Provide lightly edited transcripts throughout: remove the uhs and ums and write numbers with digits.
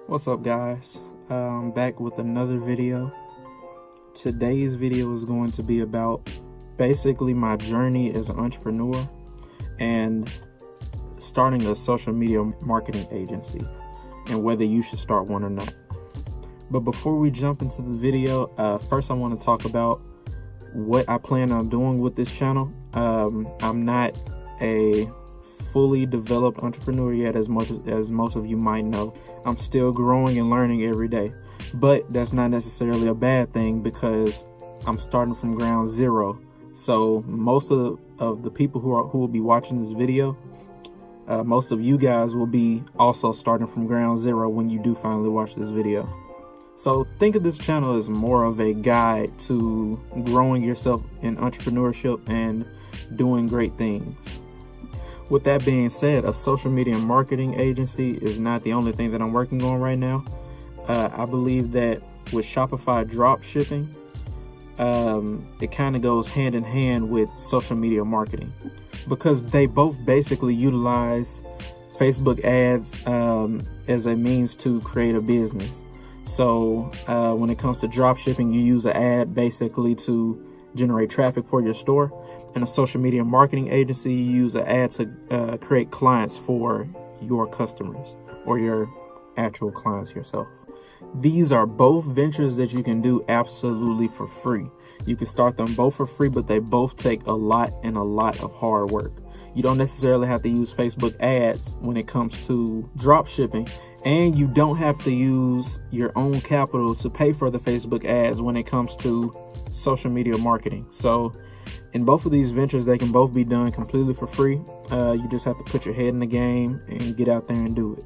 What's up, guys? I'm back with another video. Today's video is going to be about basically my journey as an entrepreneur and starting a social media marketing agency and whether you should start one or not. But before we jump into the video, first I want to talk about what I plan on doing with this channel. I'm not a fully developed entrepreneur yet, as much as most of you might know. I'm still growing and learning every day, but that's not necessarily a bad thing because I'm starting from ground zero. So most of the people who will be watching this video, most of you guys will be also starting from ground zero when you do finally watch this video. So think of this channel as more of a guide to growing yourself in entrepreneurship and doing great things. With that being said, a social media marketing agency is not the only thing that I'm working on right now. I believe that with Shopify drop shipping, it kind of goes hand in hand with social media marketing because they both basically utilize Facebook ads as a means to create a business. So when it comes to drop shipping, you use an ad basically to generate traffic for your store. In a social media marketing agency, you use an ad to create clients for your customers or your actual clients yourself. These are both ventures that you can do absolutely for free. You can start them both for free, but they both take a lot of hard work. You don't necessarily have to use Facebook ads when it comes to drop shipping, and you don't have to use your own capital to pay for the Facebook ads when it comes to social media marketing. So in both of these ventures, they can both be done completely for free. You just have to put your head in the game and get out there and do it.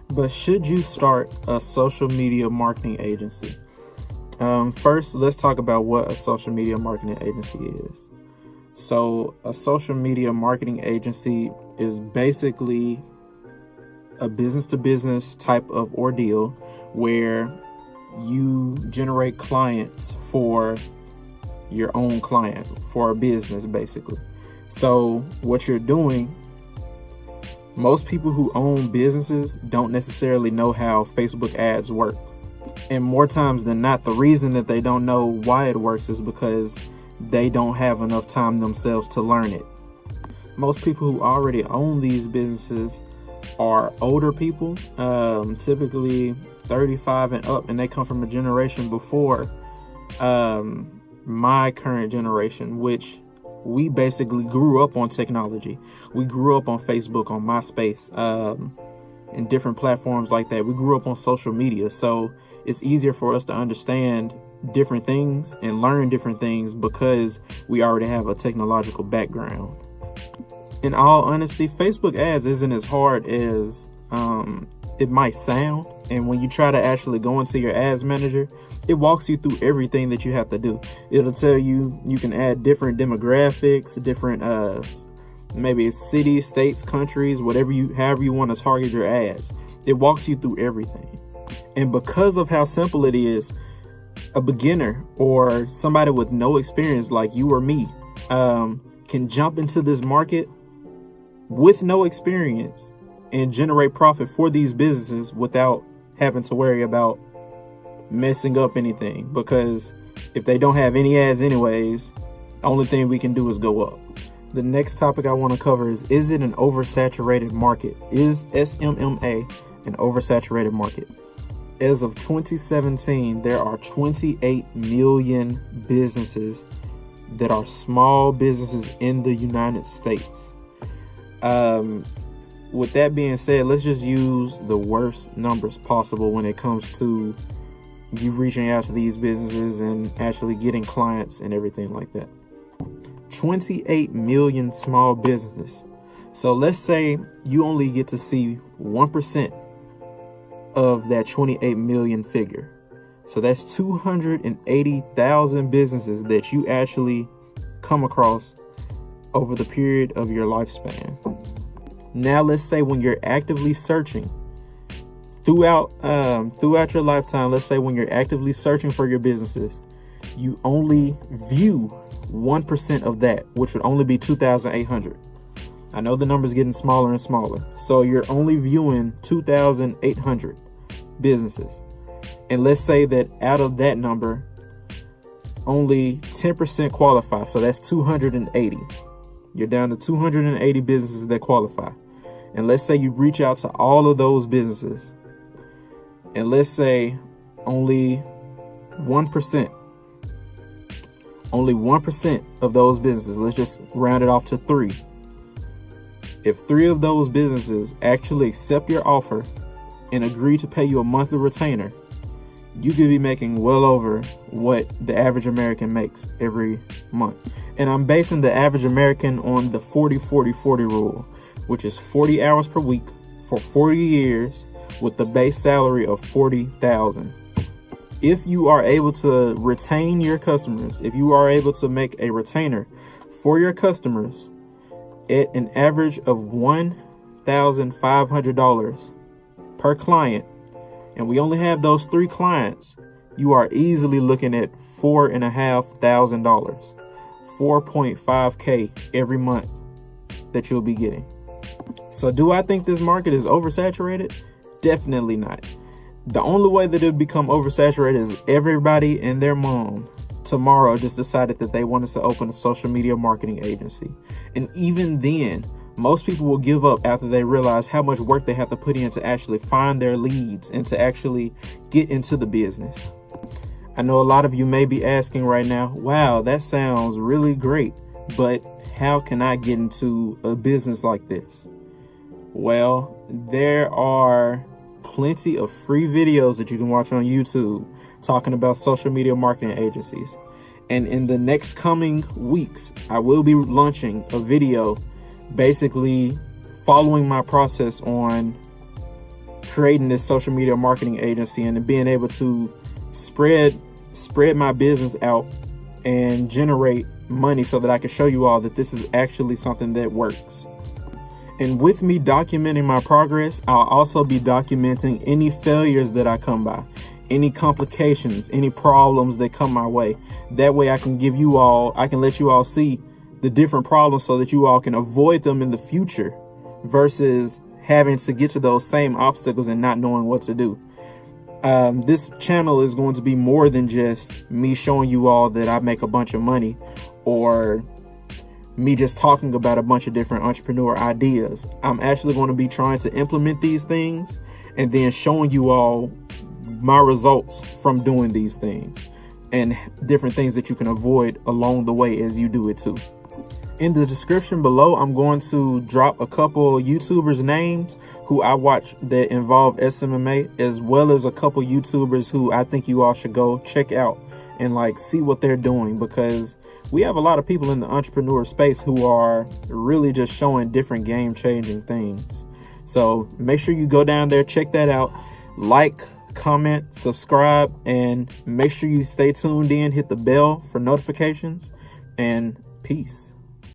But should you start a social media marketing agency? First, let's talk about what a social media marketing agency is. So a social media marketing agency is basically a business-to-business type of ordeal where you generate clients for your own client, for a business basically. So what you're doing, most people who own businesses don't necessarily know how Facebook ads work. And more times than not, the reason that they don't know why it works is because they don't have enough time themselves to learn it. Most people who already own these businesses are older people, typically 35 and up, and they come from a generation before my current generation, which we basically grew up on technology. We grew up on Facebook, on MySpace, and different platforms like that. We grew up on social media, so it's easier for us to understand different things and learn different things because we already have a technological background. In all honesty, Facebook ads isn't as hard as it might sound. And when you try to actually go into your ads manager, it walks you through everything that you have to do. It'll tell you you can add different demographics, different maybe cities, states, countries, however you want to target your ads. It walks you through everything. And because of how simple it is, a beginner or somebody with no experience like you or me can jump into this market with no experience and generate profit for these businesses without having to worry about messing up anything, because if they don't have any ads anyways, the only thing we can do is go up. The next topic I want to cover is it an oversaturated market? Is SMMA an oversaturated market? As of 2017, there are 28 million businesses that are small businesses in the United States. With that being said, let's just use the worst numbers possible when it comes to you reaching out to these businesses and actually getting clients and everything like that. 28 million small businesses. So let's say you only get to see 1% of that 28 million figure. So that's 280,000 businesses that you actually come across over the period of your lifespan. Now let's say when you're actively searching throughout your lifetime, let's say when you're actively searching for your businesses, you only view 1% of that, which would only be 2,800. I know the number's getting smaller and smaller. So you're only viewing 2,800 businesses. And let's say that out of that number, only 10% qualify. So that's 280. You're down to 280 businesses that qualify. And let's say you reach out to all of those businesses. And let's say only 1% of those businesses, let's just round it off to 3. If 3 of those businesses actually accept your offer and agree to pay you a monthly retainer, you could be making well over what the average American makes every month. And I'm basing the average American on the 40-40-40 rule, which is 40 hours per week for 40 years with the base salary of $40,000. If you are able to retain your customers, if you are able to make a retainer for your customers at an average of $1,500 per client, and we only have those 3 clients, you are easily looking at $4,500, 4.5K every month that you'll be getting. So do I think this market is oversaturated? Definitely not. The only way that it would become oversaturated is everybody and their mom tomorrow just decided that they wanted to open a social media marketing agency. And even then, most people will give up after they realize how much work they have to put in to actually find their leads and to actually get into the business. I know a lot of you may be asking right now, wow, that sounds really great, but how can I get into a business like this? Well, there are plenty of free videos that you can watch on YouTube talking about social media marketing agencies. And in the next coming weeks, I will be launching a video basically following my process on creating this social media marketing agency and being able to spread my business out and generate money so that I can show you all that this is actually something that works. And with me documenting my progress, I'll also be documenting any failures that I come by, any complications, any problems that come my way. That way I can let you all see the different problems so that you all can avoid them in the future versus having to get to those same obstacles and not knowing what to do. This channel is going to be more than just me showing you all that I make a bunch of money or me just talking about a bunch of different entrepreneur ideas. I'm actually going to be trying to implement these things and then showing you all my results from doing these things and different things that you can avoid along the way as you do it too. In the description below, I'm going to drop a couple YouTubers' names who I watch that involve SMMA, as well as a couple YouTubers who I think you all should go check out and see what they're doing, because we have a lot of people in the entrepreneur space who are really just showing different game-changing things. So make sure you go down there, check that out, like, comment, subscribe, and make sure you stay tuned in, hit the bell for notifications, and peace.